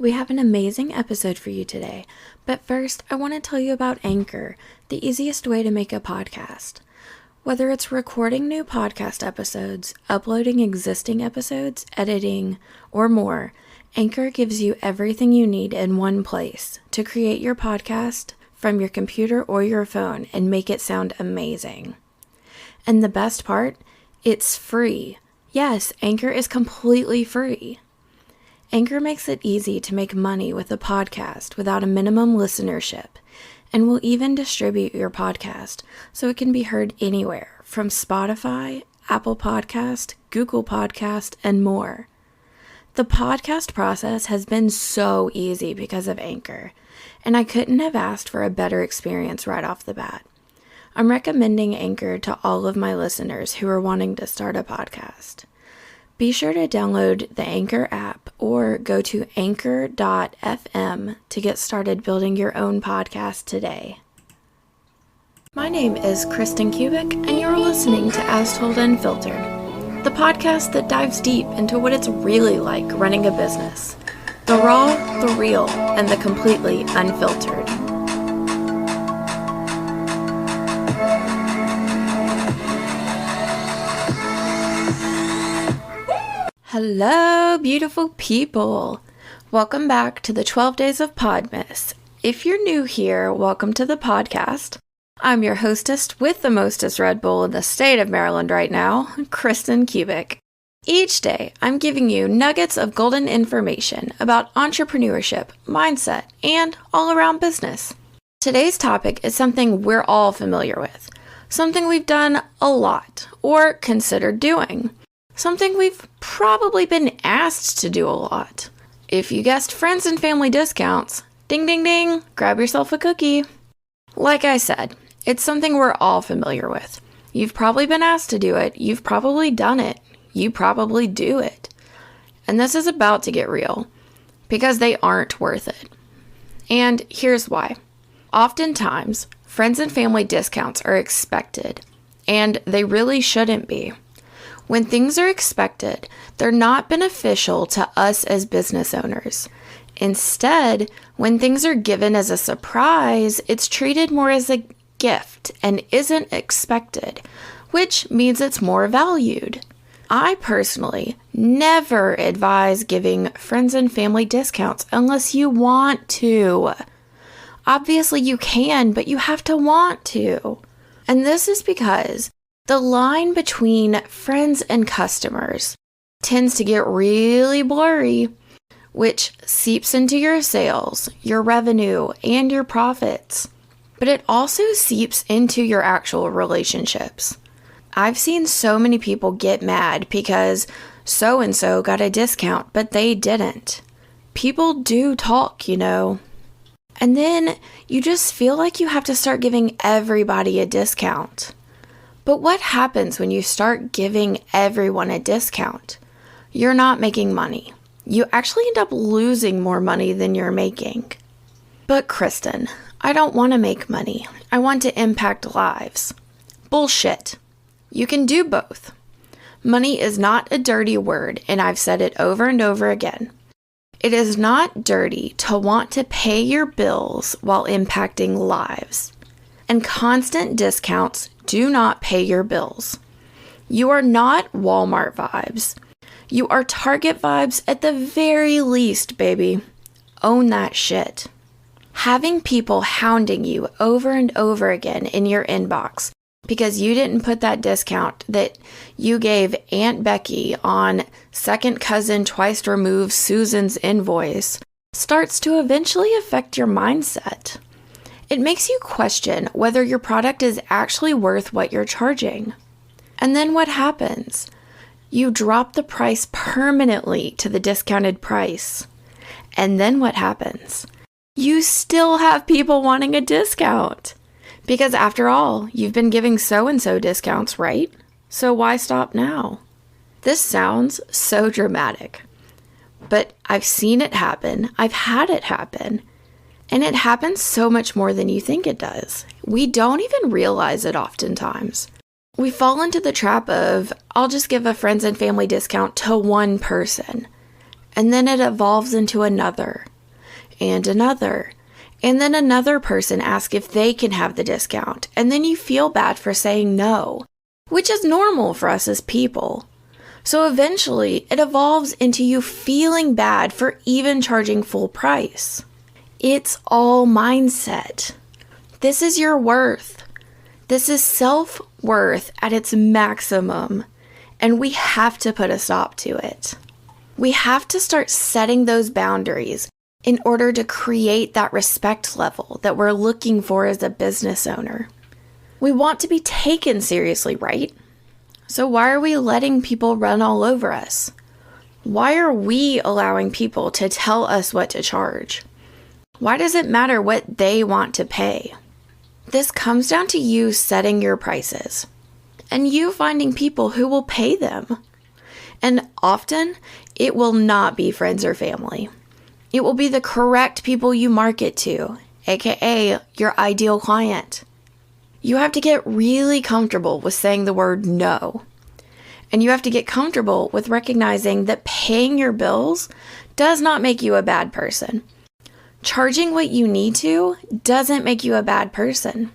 We have an amazing episode for you today, but first I want to tell you about Anchor, the easiest way to make a podcast. Whether it's recording new podcast episodes, uploading existing episodes, editing, or more, Anchor gives you everything you need in one place to create your podcast from your computer or your phone and make it sound amazing. And the best part, it's free. Yes, Anchor is completely free. Anchor makes it easy to make money with a podcast without a minimum listenership, and will even distribute your podcast so it can be heard anywhere from Spotify, Apple Podcast, Google Podcast, and more. The podcast process has been so easy because of Anchor, and I couldn't have asked for a better experience right off the bat. I'm recommending Anchor to all of my listeners who are wanting to start a podcast. Be sure to download the Anchor app or go to anchor.fm to get started building your own podcast today. My name is Kristen Kubik, and you're listening to As Told Unfiltered, the podcast that dives deep into what it's really like running a business. The raw, the real, and the completely unfiltered. Hello, beautiful people. Welcome back to the 12 Days of Podmas. If you're new here, welcome to the podcast. I'm your hostess with the mostest Red Bull in the state of Maryland right now, Kristen Kubik. Each day, I'm giving you nuggets of golden information about entrepreneurship, mindset, and all-around business. Today's topic is something we're all familiar with, something we've done a lot, or considered doing. Something we've probably been asked to do a lot. If you guessed friends and family discounts, ding ding ding, grab yourself a cookie. Like I said, it's something we're all familiar with. You've probably been asked to do it, you've probably done it, you probably do it. And this is about to get real, because they aren't worth it. And here's why. Oftentimes, friends and family discounts are expected, and they really shouldn't be. When things are expected, they're not beneficial to us as business owners. Instead, when things are given as a surprise, it's treated more as a gift and isn't expected, which means it's more valued. I personally never advise giving friends and family discounts unless you want to. Obviously you can, but you have to want to. And this is because the line between friends and customers tends to get really blurry, which seeps into your sales, your revenue, and your profits. But it also seeps into your actual relationships. I've seen so many people get mad because so-and-so got a discount, but they didn't. People do talk, you know. And then you just feel like you have to start giving everybody a discount. But what happens when you start giving everyone a discount? You're not making money. You actually end up losing more money than you're making. But Kristen, I don't want to make money. I want to impact lives. Bullshit. You can do both. Money is not a dirty word, and I've said it over and over again. It is not dirty to want to pay your bills while impacting lives. And constant discounts do not pay your bills. You are not Walmart vibes. You are Target vibes at the very least, baby. Own that shit. Having people hounding you over and over again in your inbox because you didn't put that discount that you gave Aunt Becky on second cousin twice removed Susan's invoice starts to eventually affect your mindset. It makes you question whether your product is actually worth what you're charging. And then what happens? You drop the price permanently to the discounted price. And then what happens? You still have people wanting a discount. Because after all, you've been giving so-and-so discounts, right? So why stop now? This sounds so dramatic. But I've seen it happen. I've had it happen. And it happens so much more than you think it does. We don't even realize it oftentimes. We fall into the trap of, I'll just give a friends and family discount to one person. And then it evolves into another, and another. And then another person asks if they can have the discount, and then you feel bad for saying no, which is normal for us as people. So eventually, it evolves into you feeling bad for even charging full price. It's all mindset. This is your worth. This is self-worth at its maximum, and we have to put a stop to it. We have to start setting those boundaries in order to create that respect level that we're looking for as a business owner. We want to be taken seriously, right? So why are we letting people run all over us? Why are we allowing people to tell us what to charge? Why does it matter what they want to pay? This comes down to you setting your prices and you finding people who will pay them. And often, it will not be friends or family. It will be the correct people you market to, aka your ideal client. You have to get really comfortable with saying the word no. And you have to get comfortable with recognizing that paying your bills does not make you a bad person. Charging what you need to doesn't make you a bad person.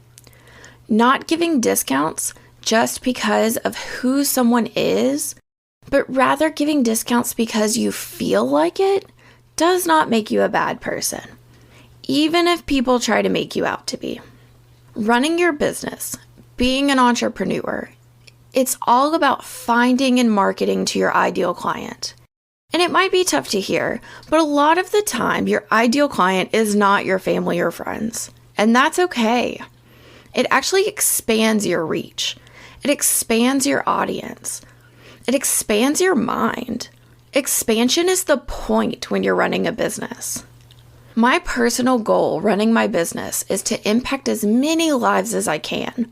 Not giving discounts just because of who someone is, but rather giving discounts because you feel like it, does not make you a bad person, even if people try to make you out to be. Running your business, being an entrepreneur, it's all about finding and marketing to your ideal client. And it might be tough to hear, but a lot of the time, your ideal client is not your family or friends. And that's okay. It actually expands your reach. It expands your audience. It expands your mind. Expansion is the point when you're running a business. My personal goal running my business is to impact as many lives as I can,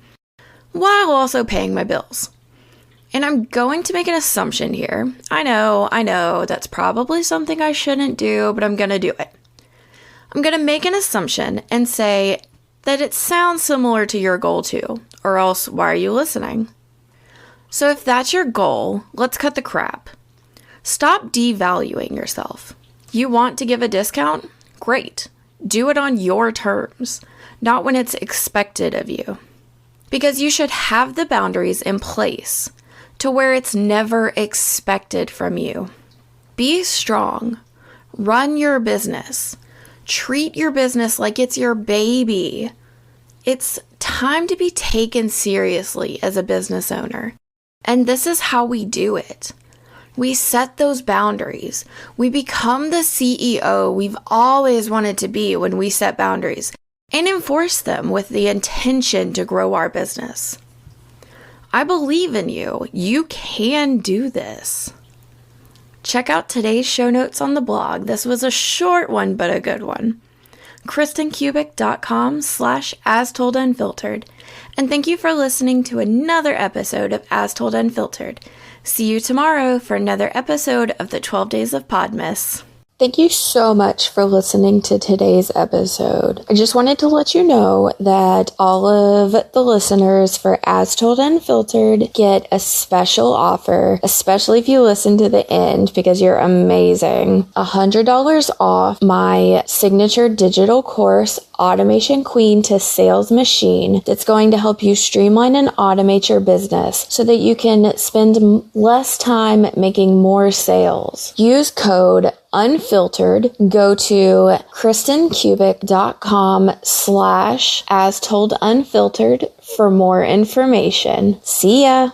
while also paying my bills. And I'm going to make an assumption here. I know, that's probably something I shouldn't do, but I'm going to do it. I'm going to make an assumption and say that it sounds similar to your goal too, or else why are you listening? So if that's your goal, let's cut the crap. Stop devaluing yourself. You want to give a discount? Great. Do it on your terms, not when it's expected of you. Because you should have the boundaries in place to where it's never expected from you. Be strong. Run your business. Treat your business like it's your baby. It's time to be taken seriously as a business owner. And this is how we do it. We set those boundaries. We become the CEO we've always wanted to be when we set boundaries and enforce them with the intention to grow our business. I believe in you. You can do this. Check out today's show notes on the blog. This was a short one, but a good one. KristenKubik.com/AsToldUnfiltered. And thank you for listening to another episode of As Told Unfiltered. See you tomorrow for another episode of the 12 Days of Podmas. Thank you so much for listening to today's episode. I just wanted to let you know that all of the listeners for As Told Unfiltered get a special offer, especially if you listen to the end because you're amazing. $100 off my signature digital course, Automation Queen to Sales Machine, that's going to help you streamline and automate your business so that you can spend less time making more sales. Use code Unfiltered. Go to KristenKubik.com/AsToldUnfiltered for more information. See ya!